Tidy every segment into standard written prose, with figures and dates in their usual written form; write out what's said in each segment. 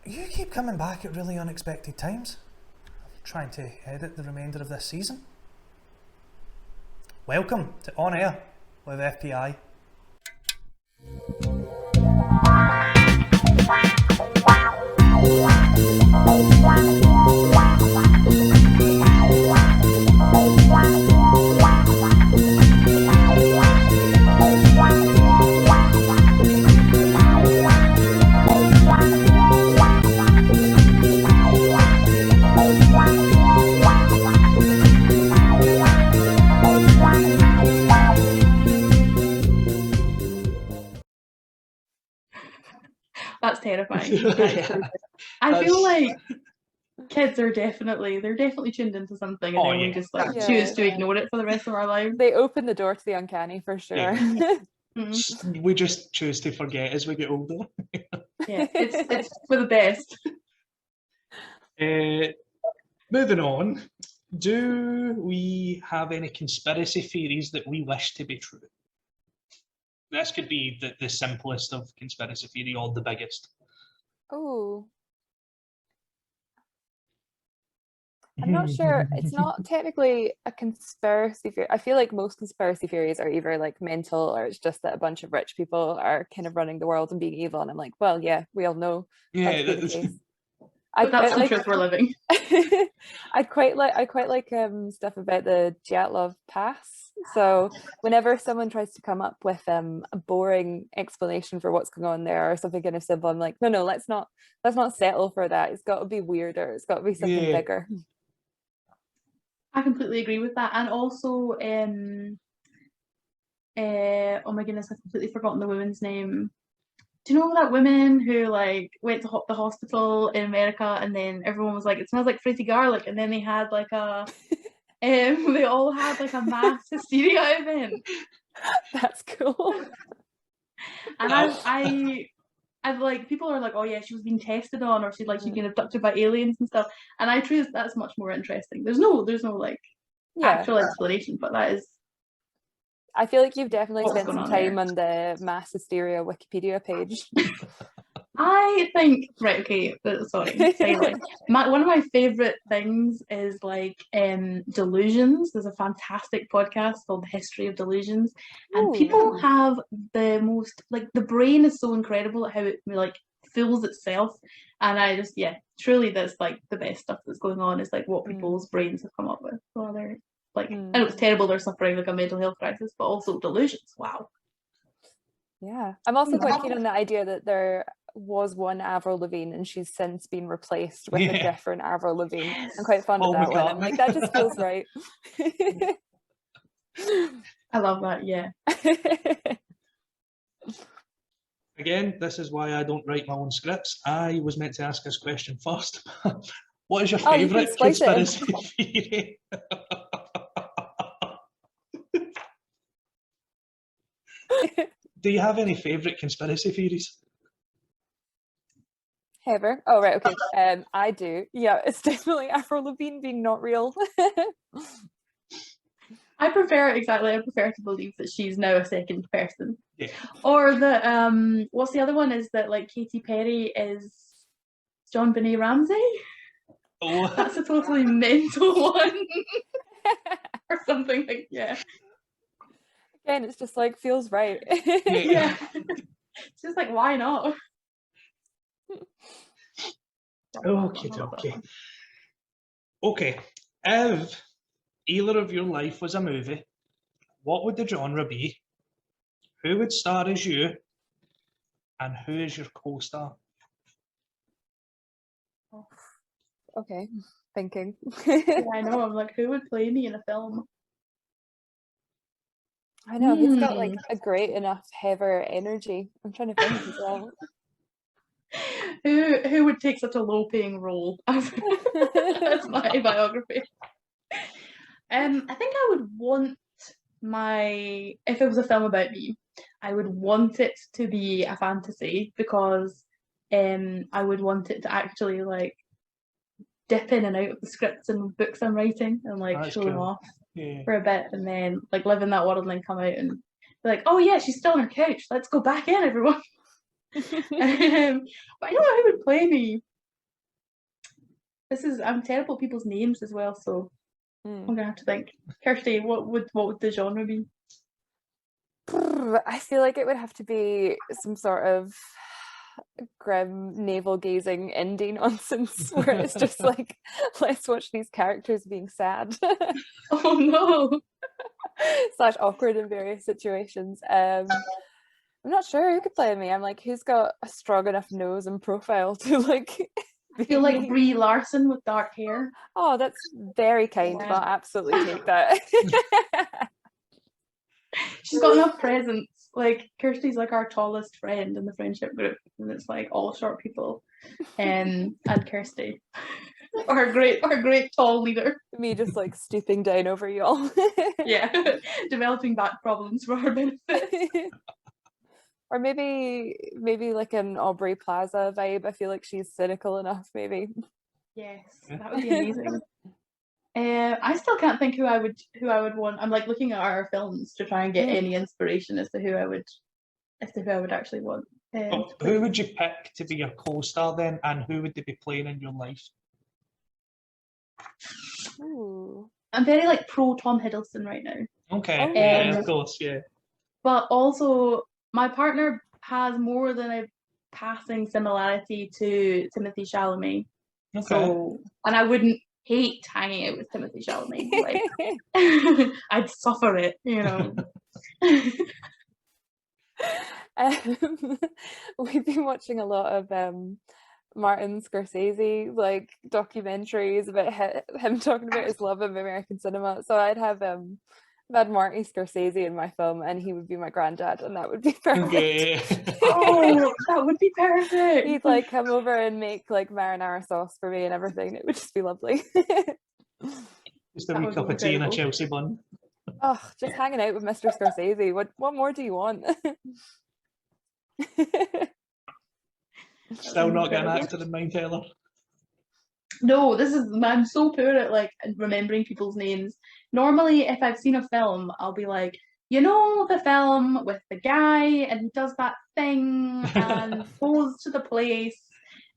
You keep coming back at really unexpected times. I'm trying to edit the remainder of this season. Welcome to On Air with FPI. That's terrifying. I feel like kids are definitely tuned into something, and then we just choose to ignore it for the rest of our lives. They open the door to the uncanny for sure. We just choose to forget as we get older. Yeah, it's for the best. Moving on, do we have any conspiracy theories that we wish to be true? This could be the simplest of conspiracy theory or the biggest. Oh. I'm not sure. It's not technically a conspiracy theory. I feel like most conspiracy theories are either like mental, or it's just that a bunch of rich people are kind of running the world and being evil. And I'm like, well, yeah, we all know that's the case. That's the truth we're living. I quite like stuff about the Dyatlov Pass. So whenever someone tries to come up with a boring explanation for what's going on there or something kind of simple, I'm like, no, let's not settle for that. It's got to be weirder. It's got to be something bigger. I completely agree with that. And also, oh my goodness, I've completely forgotten the woman's name. Do you know that woman who like went to the hospital in America, and then everyone was like, it smells like frizzy garlic, and then they had like a they all had like a mass hysteria event. That's cool. And I've like, people are like, oh yeah, she was being tested on, or she'd been abducted by aliens and stuff. And I truly, that's much more interesting. There's no like actual explanation, but that is. I feel like you've definitely spent some time on the mass hysteria Wikipedia page. I think, right, okay, sorry. One of my favourite things is like delusions. There's a fantastic podcast called The History of Delusions, and people have the most, like, the brain is so incredible at how it like fools itself, and I just, truly that's like the best stuff that's going on, is like what people's brains have come up with. So they're like, I know it's terrible, they're suffering like a mental health crisis, but also delusions. Wow. Yeah, I'm also quite keen on the idea that there was one Avril Lavigne and she's since been replaced with a different Avril Lavigne. Yes. I'm quite fond of that one. I'm like, that just feels right. I love that, yeah. Again, this is why I don't write my own scripts. I was meant to ask this question first. What is your favourite conspiracy theory? Do you have any favourite conspiracy theories? Heather? Oh, right, okay. I do. Yeah, it's definitely Avril Lavigne being not real. I prefer to believe that she's now a second person. Yeah. Or that, what's the other one, is that like Katy Perry is John Benet Ramsey? Oh. That's a totally mental one. Or something like, Again, it's just like, feels right. Yeah. It's just like, why not? Okay. If either of your life was a movie, what would the genre be? Who would star as you? And who is your co-star? Okay, thinking. Yeah, I know. I'm like, who would play me in a film? I know, he's got like a great enough Heather energy. I'm trying to think as well. Who would take such a low-paying role as my biography? I think I would want if it was a film about me, I would want it to be a fantasy, because I would want it to actually like dip in and out of the scripts and books I'm writing, and like show them off for a bit, and then like live in that world, and then come out and be like, oh yeah, she's still on her couch, let's go back in, everyone. But I don't know who would play me. I'm terrible at people's names as well, so I'm gonna have to think. Kirsty, what would the genre be? I feel like it would have to be some sort of grim navel gazing indie nonsense where it's just like, let's watch these characters being sad Oh no. / awkward in various situations. I'm not sure who could play me. I'm like, who's got a strong enough nose and profile to like I feel like me? Brie Larson with dark hair. Oh, that's very kind. Yeah. I'll absolutely take that. She's got enough presence. Like Kirsty's like our tallest friend in the friendship group, and it's like all short people. And Kirsty, our great tall leader. Me just like stooping down over y'all. Yeah, developing back problems for our benefit. Or maybe like an Aubrey Plaza vibe. I feel like she's cynical enough, maybe. Yes, that would be amazing. I still can't think who I would want. I'm like looking at our films to try and get any inspiration as to who I would actually want. Who would you pick to be your co-star then, and who would they be playing in your life? Ooh. I'm very like pro Tom Hiddleston right now. Okay, yeah, of course, yeah. But also, my partner has more than a passing similarity to Timothée Chalamet. Okay. So, and I wouldn't hate hanging out with Timothée Chalamet. Like, I'd suffer it, you know. We've been watching a lot of Martin Scorsese like documentaries about him talking about his love of American cinema. So I'd have Marty Scorsese in my film, and he would be my granddad, and that would be perfect. Okay. Oh, that would be perfect. He'd like come over and make like marinara sauce for me and everything. It would just be lovely. Just a wee cup of tea and a Chelsea bun. Oh, just hanging out with Mr. Scorsese. What more do you want? Still not getting acted in mind, Taylor. No, I'm so poor at like remembering people's names. Normally, if I've seen a film, I'll be like, you know, the film with the guy and he does that thing and goes to the place,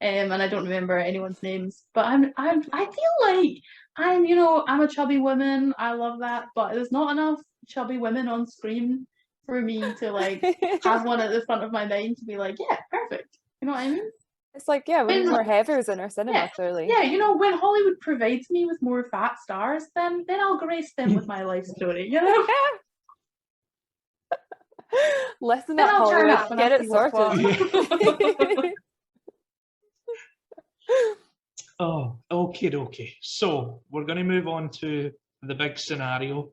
and I don't remember anyone's names. But I feel like I'm a chubby woman. I love that, but there's not enough chubby women on screen for me to like have one at the front of my mind to be like, yeah, perfect. You know what I mean? It's like, yeah, we need more Heathers in our cinema, clearly. Yeah, you know, when Hollywood provides me with more fat stars, then I'll grace them with my life story, you know? Listen Then up, I'll turn Hollywood, up and get I'll it see what's sorted. Oh, okay. So we're going to move on to the big scenario,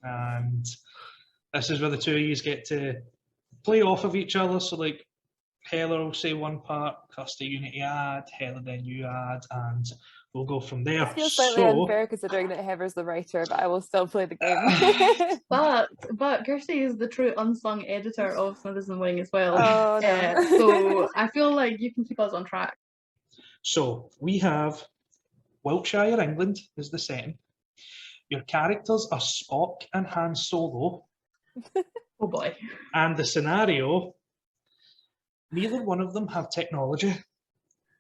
and this is where the two of you get to play off of each other. So like, Heather will say one part, Kirsty, you need to add, Heather then you add, and we'll go from there. It feels slightly unfair considering that Heather's the writer, but I will still play the game. But Kirsty is the true unsung editor of Smithers and Wing as well. Oh, no. So I feel like you can keep us on track. So we have Wiltshire, England is the setting. Your characters are Spock and Han Solo. Oh boy. And the scenario, neither one of them have technology,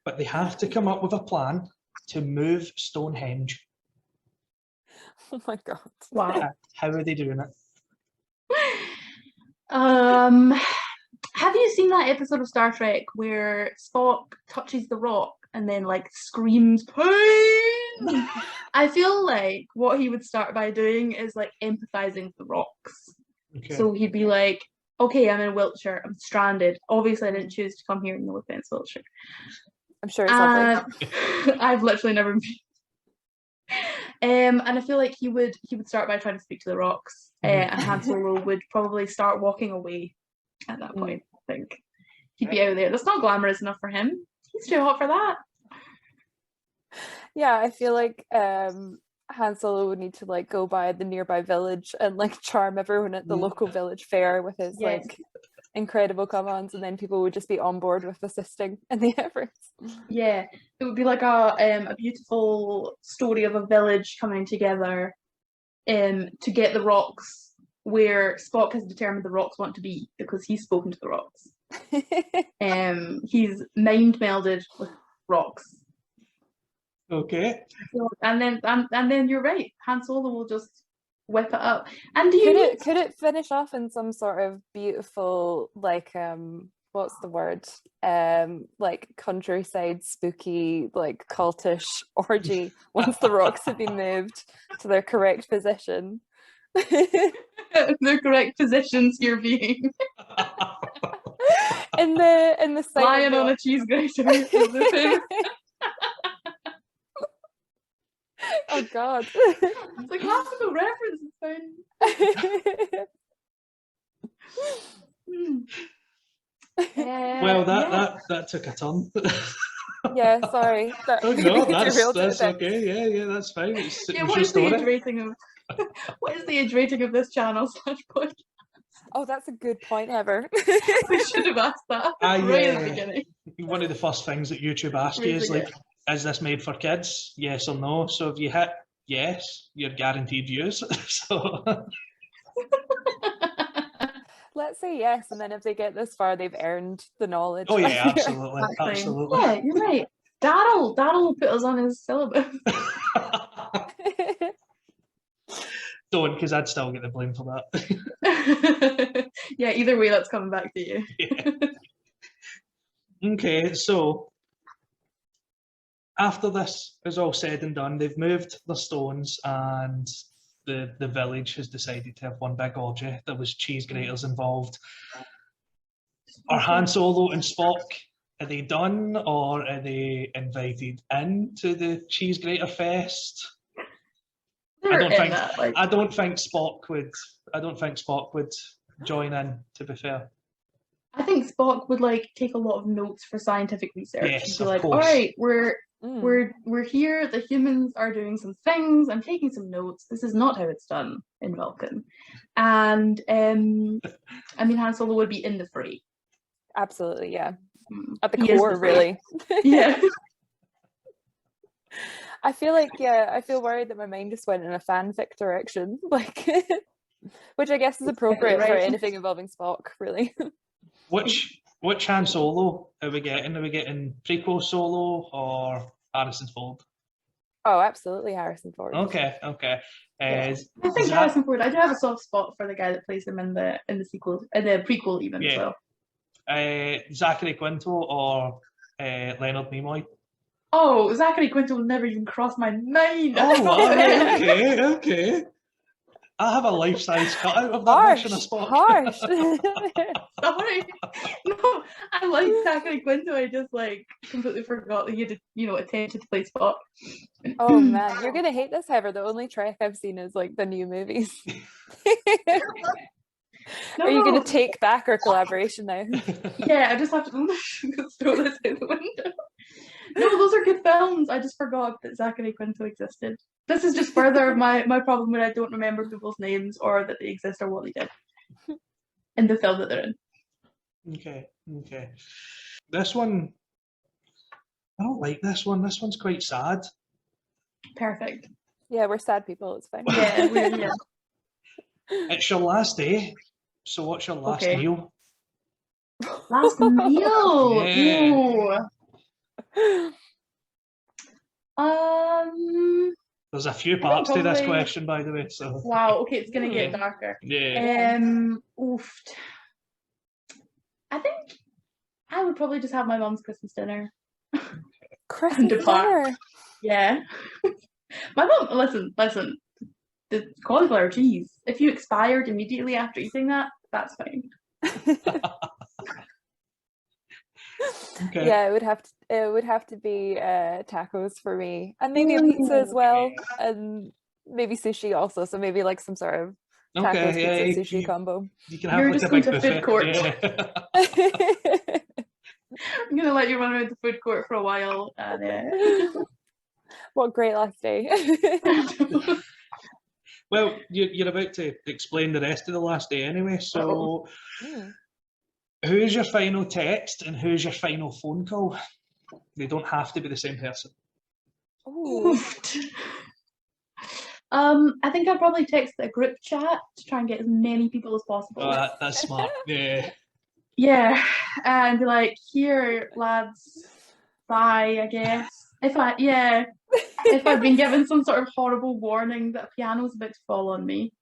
but they have to come up with a plan to move Stonehenge. Oh my god. Wow. How are they doing it? Have you seen that episode of Star Trek where Spock touches the rock and then like screams pain? I feel like what he would start by doing is like empathizing with the rocks. Okay. So he'd be like, okay, I'm in Wiltshire, I'm stranded. Obviously I didn't choose to come here, no offense, Wiltshire. I'm sure it's lovely. I've literally never been. And I feel like he would start by trying to speak to the rocks, and Han Solo would probably start walking away at that point. I think he'd be out there. That's not glamorous enough for him. He's too hot for that. Yeah, I feel like Han Solo would need to like go by the nearby village and like charm everyone at the local village fair with his like incredible commands, and then people would just be on board with assisting in the efforts. Yeah, it would be like a beautiful story of a village coming together to get the rocks where Spock has determined the rocks want to be because he's spoken to the rocks. He's mind melded with rocks. Okay. So, and then you're right. Han Solo will just whip it up. And do you need Could it finish off in some sort of beautiful, like what's the word? Like countryside spooky, like cultish orgy once the rocks have been moved to their correct position. the correct positions you're being in the sight lying of the on a cheese grater? Is the thing. Oh God. It's a classical reference. It's fine. Well, yeah. that took a turn. Yeah, sorry. That Oh no, derailed it a that's bit. okay. Yeah, that's fine. It's Yeah, your what is the age story. rating of what is the age rating of this channel / podcast? Oh, that's a good point, Heather. We should have asked that right at the beginning. One of the first things that YouTube asks you is like, is this made for kids? Yes or no. So if you hit yes, you're guaranteed views. So Let's say yes, and then if they get this far, they've earned the knowledge. oh yeah, absolutely, absolutely. Yeah, you're right. Daryl will put us on his syllabus. Don't, because I'd still get the blame for that. Yeah, either way, that's coming back to you. Yeah. Okay, so after this is all said and done, they've moved the stones and the village has decided to have one big orgy. There was cheese graters involved. Are Han Solo and Spock, are they done or are they invited in to the cheese grater fest? I don't think Spock would join in, to be fair. I think Spock would like take a lot of notes for scientific research. Yes, He'd be of like, course. all right, we're here, the humans are doing some things, I'm taking some notes. This is not how it's done in Vulcan. And I mean Han Solo would be in the fray. Absolutely, yeah. At the He is core, the fray. really. Yeah. I feel worried that my mind just went in a fanfic direction, like, which I guess is appropriate for anything involving Spock, really. Which Han Solo are we getting? Are we getting prequel Solo or Harrison Ford? Oh, absolutely Harrison Ford. Okay. I think Harrison Ford. I do have a soft spot for the guy that plays him in the sequel, the prequel even. Yeah. So. Zachary Quinto or Leonard Nimoy? Oh, Zachary Quinto would never even cross my mind. Oh, wow. Okay. I have a life-size cutout of that version of Spock. Harsh. Sorry. No, I like Zachary Quinto. I just completely forgot that he had attempted to play Spock. Oh man, you're gonna hate this, Heather. The only Trek I've seen is the new movies. Are you gonna take back our collaboration now? Yeah, I just have to throw this out the window. No, those are good films. I just forgot that Zachary Quinto existed. This is just further my problem when I don't remember people's names or that they exist or what they did in the film that they're in. Okay. This one, I don't like this one. This one's quite sad. Perfect. Yeah, we're sad people. It's fine. Yeah, yeah. It's your last day. So what's your last meal? Last meal. Yeah. Ooh. There's a few parts to this question, by the way. So. Wow. Okay, it's gonna get darker. Yeah. Oof. I think I would probably just have my mum's Christmas dinner. Christmas dinner. Yeah. My mum. Listen. The cauliflower cheese. If you expired immediately after eating that, that's fine. Okay. Yeah, it would have to be tacos for me, and maybe a pizza as well, and maybe sushi also. So maybe some sort of tacos, pizza, sushi combo. You can have a big buffet. Food court. Yeah. I'm gonna let you run around the food court for a while. And, What a great last day. Well, you're about to explain the rest of the last day anyway. So. Who's your final text and who's your final phone call? They don't have to be the same person. Ooh. I think I'd probably text a group chat to try and get as many people as possible. Oh, that's smart. Yeah. Yeah, and be like, here, lads, bye, I guess. if I've been given some sort of horrible warning that a piano's about to fall on me.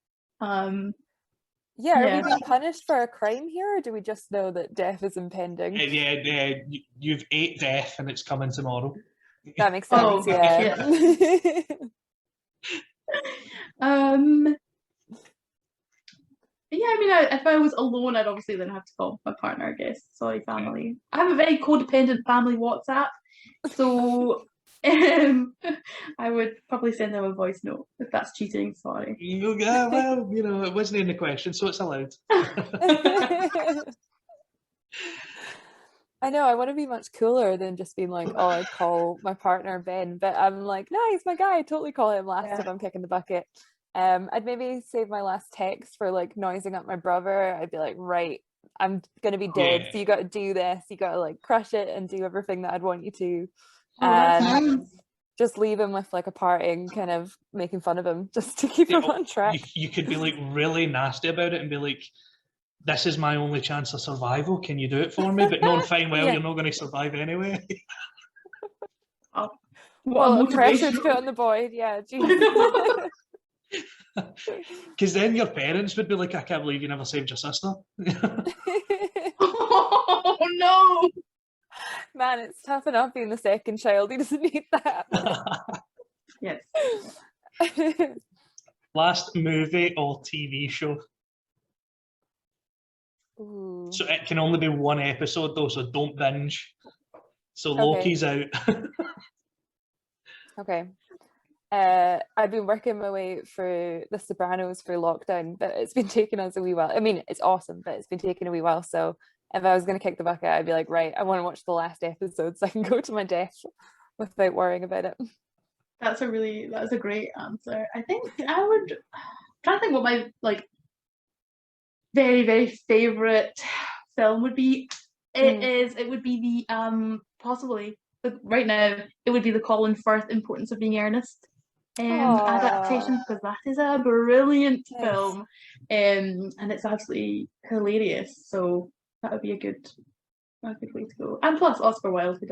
Yeah, are Yeah. we being punished for a crime here, or do we just know that death is impending? You've ate death and it's coming tomorrow. That makes Oh, sense, yeah. Yeah, I mean, if I was alone, I'd obviously then have to call my partner, I guess. Sorry, family. I have a very codependent family WhatsApp, so I would probably send them a voice note if that's cheating. Sorry. Yeah, well, it wasn't in the question, so it's allowed. I know, I want to be much cooler than just being like, oh, I'd call my partner Ben, but I'm like, no, he's my guy, I'd totally call him last if I'm kicking the bucket. I'd maybe save my last text for like noising up my brother. I'd be like, right, I'm gonna be dead, so you got to do this, you got to like crush it and do everything that I'd want you to. And just leave him with like a parting kind of making fun of him just to keep him on track. You could be like really nasty about it and be like, this is my only chance of survival, can you do it for me? But knowing fine well you're not going to survive anyway. Well, pressure to put on the boy, yeah. Because then your parents would be like, I can't believe you never saved your sister. Oh no! Man, it's tough enough being the second child. He doesn't need that. Yes. Last movie or TV show? Ooh. So it can only be one episode though, so don't binge. So Loki's out. Okay. I've been working my way through The Sopranos for lockdown, but it's been taking us a wee while. I mean, it's awesome, but it's been taking a wee while. So if I was going to kick the bucket, I'd be like, right, I want to watch the last episode so I can go to my death without worrying about it. That's a great answer. I think I would try to think what my like very, very favorite film would be. It would be the possibly right now it would be the Colin Firth Importance of Being Earnest adaptation, because that is a brilliant film, and it's absolutely hilarious. So that would be a good way to go. And plus Oscar Wilde, who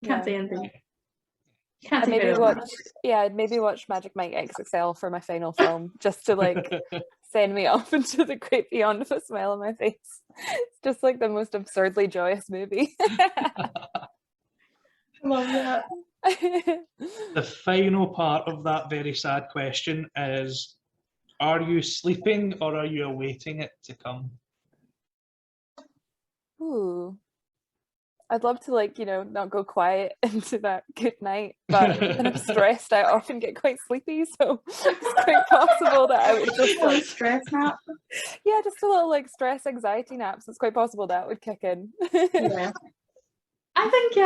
can't say anything. Can't say I'd maybe watch Magic Mike XXL for my final film, just to like send me off into the great beyond with a smile on my face. It's just like the most absurdly joyous movie. Love that. The final part of that very sad question is, are you sleeping or are you awaiting it to come? Ooh. I'd love to not go quiet into that good night, but when I'm stressed I often get quite sleepy, so it's quite possible that I would just a stress nap. Yeah, just a little stress anxiety nap, so it's quite possible that would kick in. Yeah. I think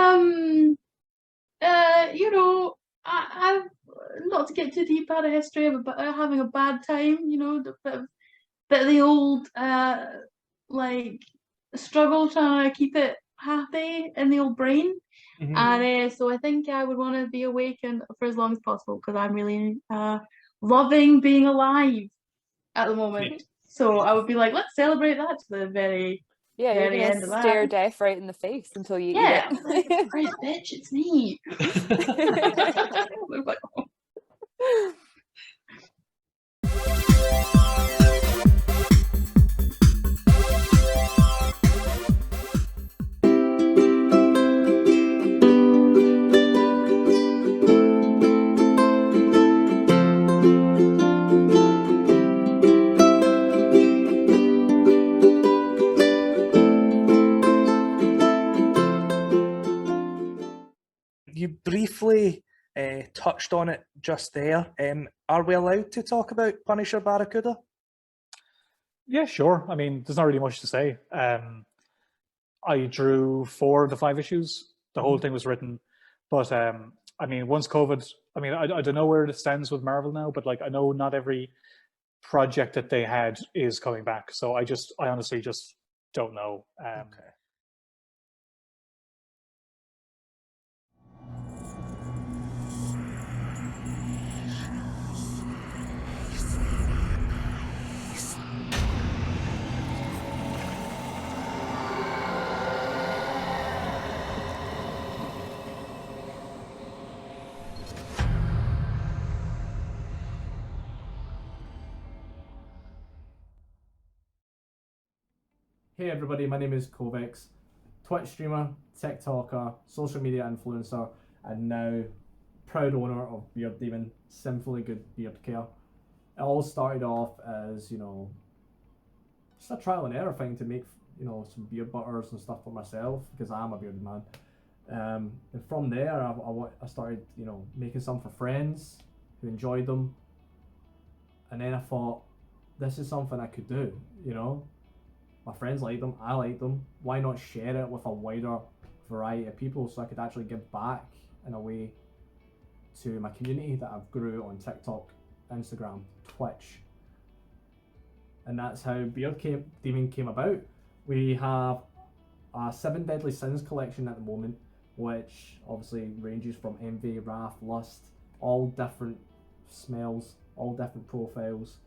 I've not to get too deep out of history of having a bad time, bit of the old struggle trying to keep it happy in the old brain. And so I think I would want to be awake for as long as possible, because I'm really loving being alive at the moment. So I would be like, let's celebrate that to the very very end of that. Stare death right in the face until you eat it. Right, bitch, it's me. You briefly touched on it just there. Are we allowed to talk about Punisher Barracuda? Yeah, sure. I mean, there's not really much to say. I drew 4 of the 5 issues. The whole thing was written. But, I mean, once COVID... I mean, I don't know where it stands with Marvel now, but, I know not every project that they had is coming back. So I honestly just don't know. Okay. Hey everybody, my name is Kovex, Twitch streamer, TikToker, social media influencer, and now proud owner of Beard Demon, Sinfully Good Beard Care. It all started off as, you know, just a trial and error thing to make, you know, some beard butters and stuff for myself, because I am a bearded man. And from there, I started, you know, making some for friends who enjoyed them. And then I thought, this is something I could do, you know. My friends like them, I like them. Why not share it with a wider variety of people so I could actually give back in a way to my community that I've grew on TikTok, Instagram, Twitch. And that's how Beard Demon came about. We have a 7 Deadly Sins collection at the moment, which obviously ranges from envy, wrath, lust, all different smells, all different profiles,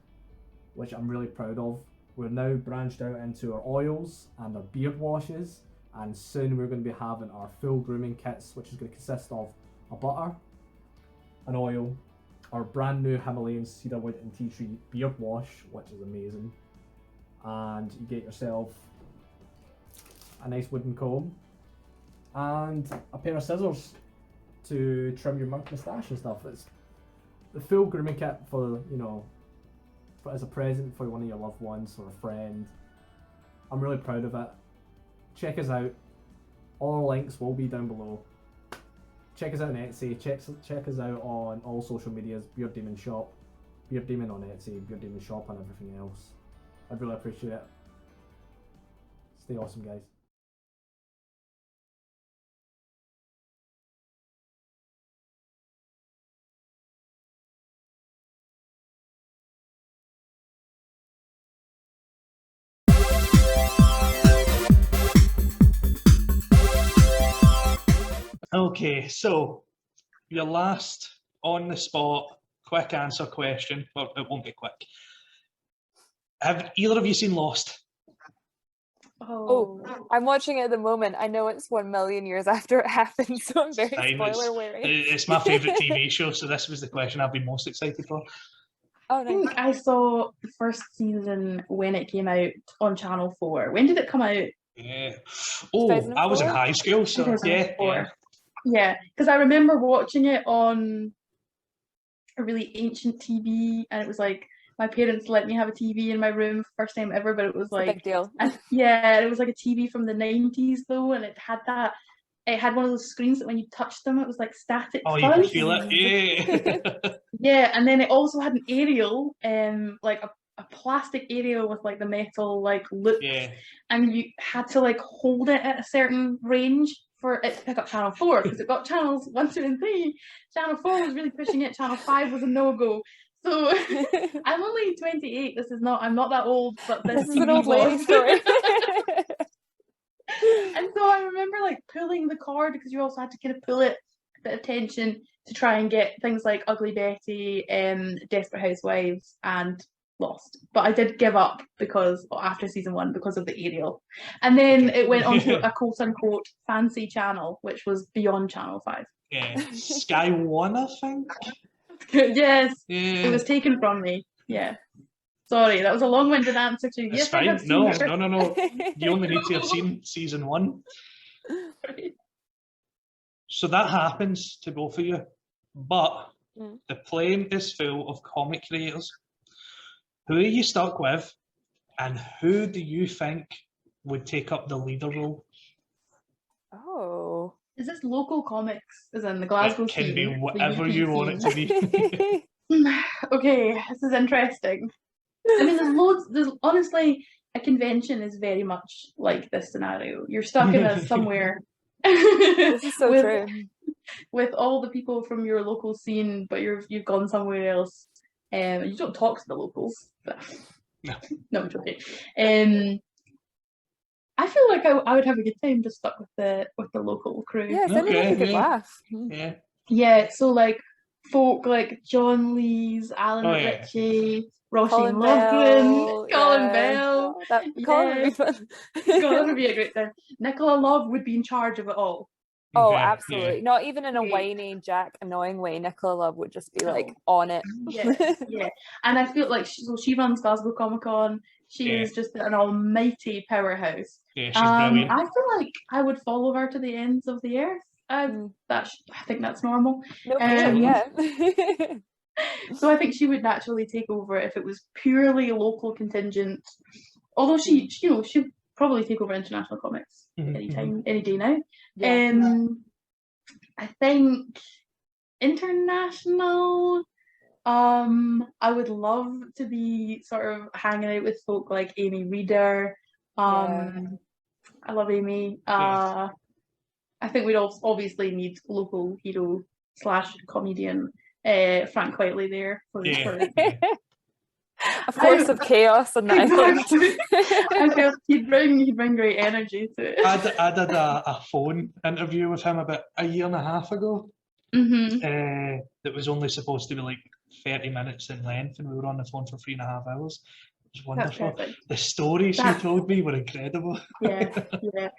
which I'm really proud of. We're now branched out into our oils and our beard washes, and soon we're going to be having our full grooming kits, which is going to consist of a butter, an oil, our brand new Himalayan cedarwood and tea tree beard wash, which is amazing, and you get yourself a nice wooden comb and a pair of scissors to trim your moustache and stuff. It's the full grooming kit for, you know, as a present for one of your loved ones or a friend. I'm really proud of it. Check us out. All our links will be down below. Check us out on Etsy. Check us out on all social medias. Beard Demon Shop, Beard Demon on Etsy, Beard Demon Shop, and everything else. I'd really appreciate it. Stay awesome, guys. Okay, so your last on the spot quick answer question. Well, it won't be quick. Have either of you seen Lost? Oh, I'm watching it at the moment. I know it's 1 million years after it happened, so I'm very Fine, spoiler wary. It's my favourite TV show, so this was the question I've been most excited for. Oh, I think nice. I saw the first season when it came out on Channel 4. When did it come out? Yeah. Oh, I was in 2004? high school, so yeah. 2004. Yeah, because I remember watching it on a really ancient TV, and it was like my parents let me have a TV in my room first time ever, but it was It's a big like deal. yeah, it was like a TV from the 90s though, and it had one of those screens that when you touched them it was like static Oh, you can fuzz. feel it. Yeah. Yeah, and then it also had an aerial, like a plastic aerial with like the metal like loop, Yeah. and you had to like hold it at a certain range for it to pick up Channel 4 because it got channels 1, 2, and 3. Channel 4 was really pushing it. Channel 5 was a no-go. So I'm only 28. I'm not that old, but This is TV an old lady was. story. And so I remember like pulling the cord because you also had to kind of pull it a bit of tension to try and get things like Ugly Betty, Desperate Housewives, and Lost. But I did give up after season 1 because of the aerial. And then it went on to a quote unquote fancy channel, which was beyond Channel 5. Yeah. Sky One, I think. Yes, Yeah. it was taken from me. Yeah. Sorry, that was a long-winded answer to It's yes, fine. I have seen No. her. You only need to have seen season 1. So that happens to both of you, but the plane is full of comic creators. Who are you stuck with, and who do you think would take up the leader role? Oh. Is this local comics, as in the Glasgow It can scene? be the whatever UK you want it scene? to be. Okay, this is interesting. I mean, there's honestly, a convention is very much like this scenario. You're stuck in somewhere. This is so true. With all the people from your local scene, but you've gone somewhere else. You don't talk to the locals. But no, I'm joking. I feel like I would have a good time just stuck with the local crew. Yeah, it sounded like a good yeah. laugh. Yeah. Yeah, so like folk like John Lees, Alan Oh, yeah. Ritchie, Roisin Colin Logren, Bell, Colin yeah. Bell. Colin would be fun. Colin would be a great time. Nicola Love would be in charge of it all. Oh, Yeah, absolutely. yeah. Not even in a Yeah. whiny, Jack, annoying way. Nicola Love would just be like on it. Yeah, yeah. And I feel like she runs Glasgow Comic Con. She Yeah. is just an almighty powerhouse. Yeah, she's brilliant. I feel like I would follow her to the ends of the earth. I think that's normal. No fear, yeah. So I think she would naturally take over if it was purely local contingent. Although she'd probably take over international comics anytime, any day now. Yeah. I think international. I would love to be sort of hanging out with folk like Amy Reeder. I love Amy. I think we'd obviously need local hero / comedian Frank Whiteley there for a force of chaos on the island. I felt he'd bring great energy to it. I did a phone interview with him about a year and a half ago. That was only supposed to be like 30 minutes in length, and we were on the phone for 3.5 hours. It was wonderful. The stories he told me were incredible. Yeah.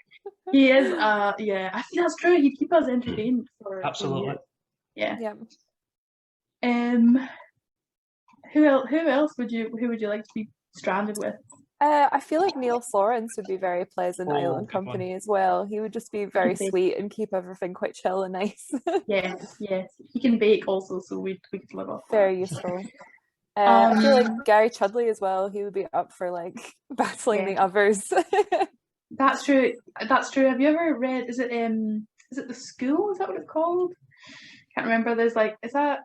He is. I think that's true. He'd keep us entertained for Absolutely. Yeah. Yeah. Who else would you like to be stranded with? I feel like Neil Florence would be very pleasant island company as well. He would just be very sweet and keep everything quite chill and nice. Yes. He can bake also, so we could live off that. Very useful. I feel like Gary Chudley as well. He would be up for like battling the others. That's true. Have you ever read? Is it The School? Is that what it's called? Can't remember. There's like, is that?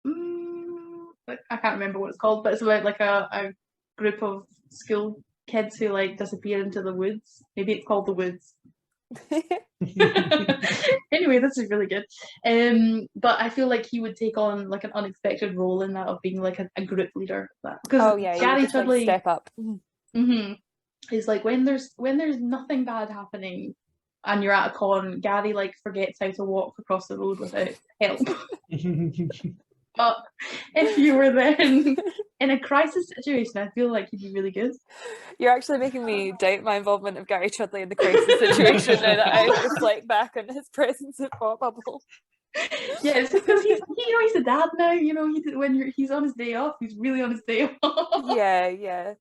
I can't remember what it's called, but it's about like a group of school kids who like disappear into the woods. Maybe it's called The Woods. Anyway, this is really good. But I feel like he would take on like an unexpected role in that of being like a group leader. Because Gary Chudley step up. Is like when there's nothing bad happening and you're at a con, Gary like forgets how to walk across the road without help. But if you were then in a crisis situation, I feel like he'd be really good. You're actually making me doubt my involvement of Gary Chudley in the crisis situation now that I reflect back on his presence at Pop Bubble. Yes, because he's a dad now. He's on his day off, he's really on his day off. Yeah.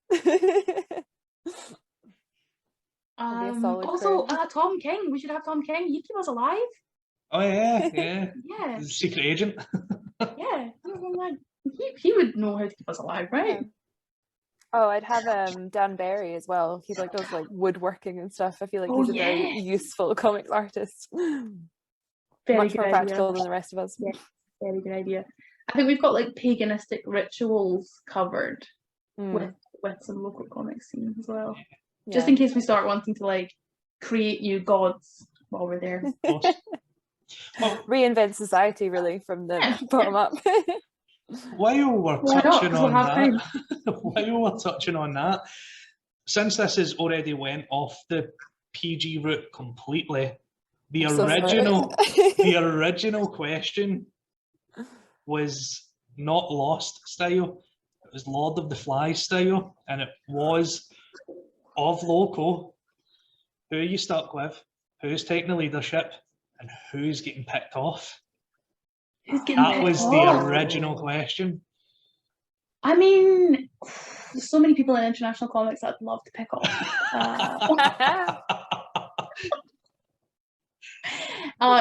Also, Tom King. We should have Tom King. He'd keep us alive. Oh yeah. Yeah. Secret agent. Yeah. He would know how to keep us alive, right? Yeah. Oh, I'd have Dan Barry as well. He like does like woodworking and stuff. I feel like he's a very useful comics artist. Much more practical than the rest of us. Yeah, very good idea. I think we've got like paganistic rituals covered with some local comic scenes as well. Yeah. Just in case we start wanting to like create new gods while we're there. Reinvent society really from the bottom up. While we're touching on that, since this has already went off the PG route completely, the original question was not Lost style, it was Lord of the Flies style, and it was of local, who are you stuck with, who's taking the leadership, and who's getting picked off? That was the original question. I mean, there's so many people in international comics I'd love to pick off.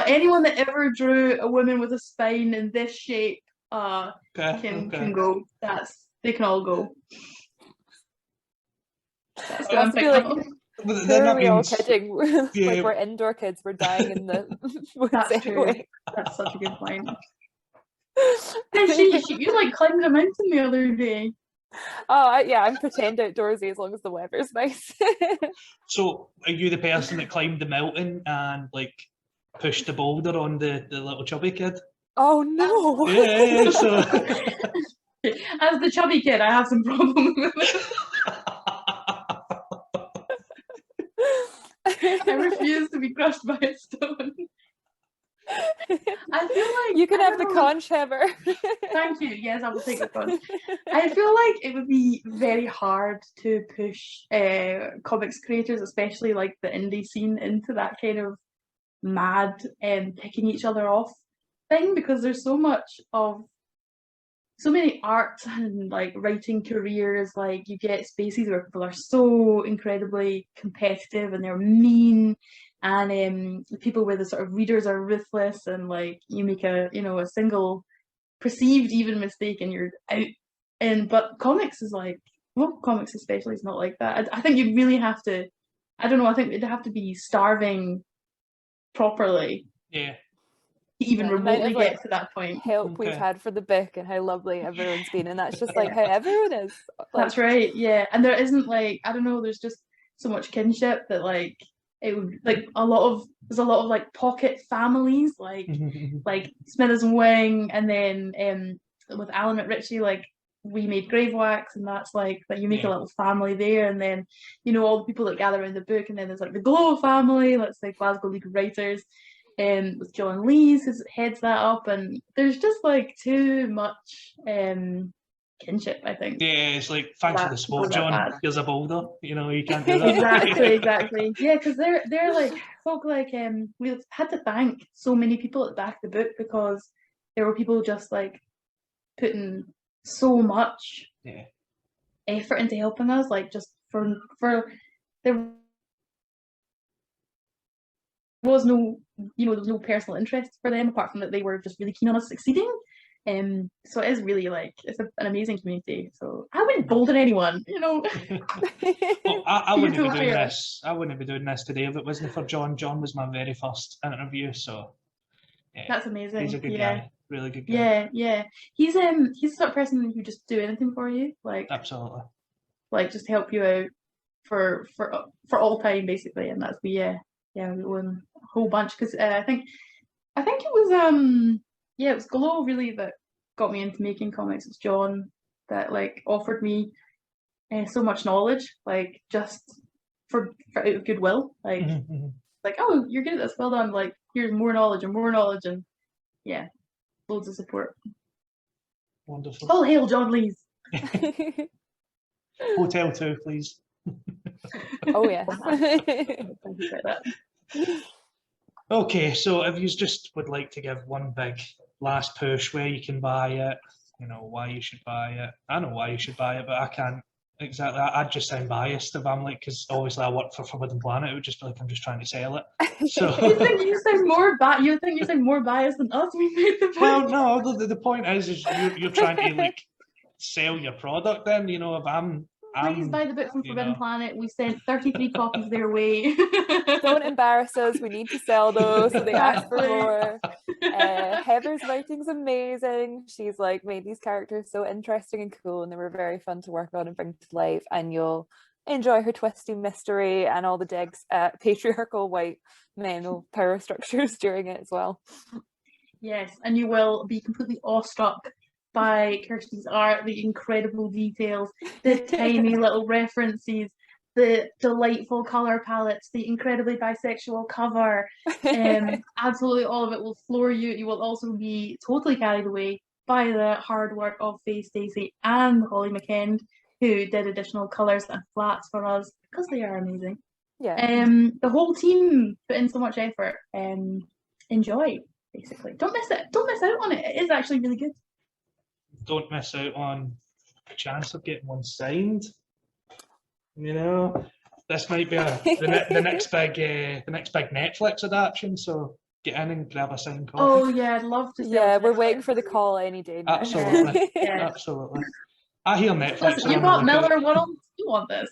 Anyone that ever drew a woman with a spine in this shape can go. They can all go. That's what I'm picking up. Who are we all kidding? Like we're indoor kids, we're dying in the That's true. That's such a good point. You like climbed a mountain the other day. I'm pretend outdoorsy as long as the weather's nice. So are you the person that climbed the mountain and like pushed the boulder on the little chubby kid? Oh no. Yeah, so as the chubby kid, I have some problems with it. I refuse to be crushed by a stone. I feel like you can have the conch, Heather. Thank you. Yes, I will take the conch. I feel like it would be very hard to push comics creators, especially like the indie scene, into that kind of mad picking each other off thing, because there's so much of so many art and like writing careers. Like you get spaces where people are so incredibly competitive and they're mean, and people where the sort of readers are ruthless, and like you make a single perceived even mistake and you're out. And but comics is like, well, comics especially is not like that. I think you really have to. I don't know. I think it'd have to be starving properly. Yeah. Even Yeah, the amount remotely of, like, get to that point. help we've Okay. had for the book and how lovely everyone's been, and that's just like how everyone is. Like, That's right, yeah. And there isn't like, I don't know, there's just so much kinship that like it would like there's a lot of like pocket families, like Smithers and Wing, and then with Alan McRitchie, like we made Grave Wax, and that's like that you make a little family there, and then all the people that gather around the book, and then there's like the Glow family, that's like Glasgow League of Writers. With John Lees, who heads that up, and there's just like too much kinship, I think. Yeah, it's like, thanks for the sport, John. bad. Here's a boulder. You can't do that. Exactly. Yeah, because they're like folk like we had to thank so many people at the back of the book, because there were people just like putting so much effort into helping us, like just for there was no there was no personal interest for them apart from that they were just really keen on us succeeding. So it is really like it's an amazing community. So I wouldn't bolder anyone, Well, I wouldn't be doing this. I wouldn't be doing this today if it wasn't for John. John was my very first interview, so that's amazing. He's a good guy, really good guy. Yeah. He's the sort of person who just do anything for you, like Absolutely, like just help you out for all time basically, and that's we won a whole bunch, because I think it was it was Glow really that got me into making comics. It's John that like offered me so much knowledge, like just for out of goodwill, like like, oh, you're good at this, well done, like here's more knowledge, and loads of support. Wonderful. All hail John Lees. Hotel 2, please. Oh yes. Thank you for that. Okay, so if you just would like to give one big last push where you can buy it, why you should buy it. I know why you should buy it, but I can't exactly. I'd just sound biased if I'm like, because obviously I work for Forbidden Planet. It would just be like I'm just trying to sell it. So You think you sound more biased than us? We made the book. Well, no. The point is you're trying to like sell your product. Then if Please buy the book from Forbidden Planet. We sent 33 copies their way. Don't embarrass us. We need to sell those. So they ask for more. Heather's writing's amazing. She's like made these characters so interesting and cool, and they were very fun to work on and bring to life. And you'll enjoy her twisty mystery and all the digs at patriarchal white male power structures during it as well. Yes, and you will be completely awestruck by Kirsty's art, the incredible details, the tiny little references, the delightful color palettes, the incredibly bisexual cover. Absolutely all of it will floor you. You will also be totally carried away by the hard work of Faye Stacey and Holly McKend, who did additional colors and flats for us, because they are amazing. Yeah. The whole team put in so much effort. Enjoy, basically. Don't miss it. Don't miss out on it. It is actually really good. Don't miss out on a chance of getting one signed. This might be the next big Netflix adaptation. So get in and grab a signed copy. Oh yeah, I'd love to. Yeah, we're waiting for the call any day now. Absolutely, Yeah. absolutely. I hear Netflix. Listen, you got Miller World. You want this?